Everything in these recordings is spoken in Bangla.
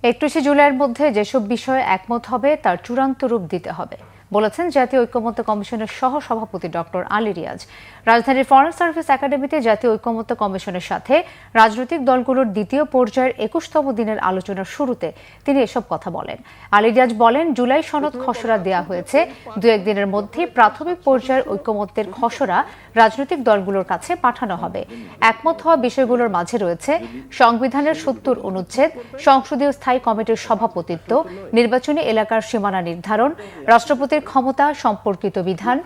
31শে জুলাইয়ের মধ্যে যেসব বিষয়ে একমত হবে তার চূড়ান্ত রূপ দিতে হবে বলেছেন জাতীয় ঐকমত্য কমিশনের সহ সভাপতি ডক্টর আলী রিয়াজ। রাজধানীর ফরেন সার্ভিস একাডেমিতে জাতীয় ঐকমত্য কমিশনের সাথে রাজনৈতিক দলগুলোর দ্বিতীয় পর্যায়ের 21তম দিনের আলোচনার শুরুতে তিনি এসব কথা বলেন। আলী রিয়াজ বলেন, জুলাই সনদ খসড়া দেয়া হয়েছে, 2-1 দিনের মধ্যে প্রাথমিক পর্যায়ের ঐকমত্যের খসড়া রাজনৈতিক দলগুলোর কাছে পাঠানো হবে। একমত হওয়া বিষয়গুলোর মাঝে রয়েছে সংবিধানের 70 অনুচ্ছেদ, সংসদীয় স্থায়ী কমিটির সভাপতিত্ব, নির্বাচনী এলাকার সীমানা নির্ধারণ, রাষ্ট্রপতির ক্ষমতা সম্পর্কিত বিধান,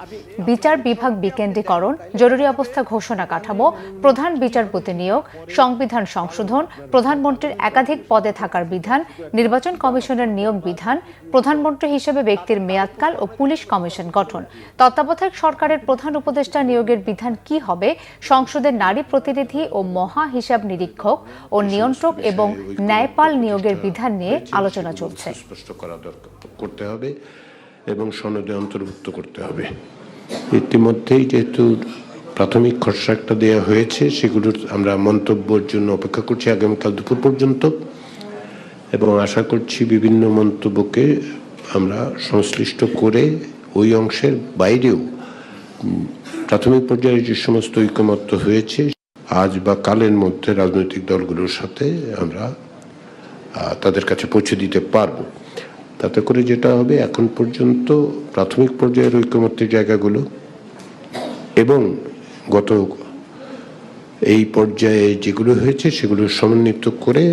বিচার বিভাগ বিকেন্দ্রীকরণ, জরুরি অবস্থা ঘোষণা কাঠামো, প্রধান বিচারপতি নিয়োগ, সংবিধান সংশোধন, প্রধানমন্ত্রীর একাধিক পদে থাকার বিধান, নির্বাচন কমিশনের নিয়োগ বিধান, প্রধানমন্ত্রী হিসেবে ব্যক্তির মেয়াদকাল ও পুলিশ কমিশন গঠন, তত্ত্বাবধায়ক সরকারের প্রধান উপদেষ্টা নিয়োগের বিধান কি হবে, সংসদের নারী প্রতিনিধি ও মহা হিসাব নিরীক্ষক ও নিয়ন্ত্রক এবং ন্যায়পাল নিয়োগের বিধান নিয়ে আলোচনা চলছে। করতে হবে এবং সনদে অন্তর্ভুক্ত করতে হবে। ইতিমধ্যেই যেহেতু প্রাথমিক খসড়াটা দেওয়া হয়েছে, সেগুলোর আমরা মন্তব্যের জন্য অপেক্ষা করছি আগামীকাল দুপুর পর্যন্ত, এবং আশা করছি বিভিন্ন মন্তব্যকে আমরা সংশ্লিষ্ট করে ওই অংশের বাইরেও প্রাথমিক পর্যায়ে যে সমস্ত ঐকমত্য হয়েছে আজ বা কালের মধ্যে রাজনৈতিক দলগুলোর সাথে আমরা তাদের কাছে পৌঁছে দিতে পারবো। তাতে করে যেটা হবে, এখন পর্যন্ত প্রাথমিক পর্যায়ের ঐকমত্যের জায়গাগুলো এবং গত এই পর্যায়ে যেগুলো হয়েছে সেগুলো সমন্বিত করে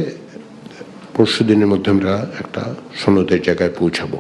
পরশুদিনের মধ্যে আমরা একটা সনদের জায়গায় পৌঁছাবো।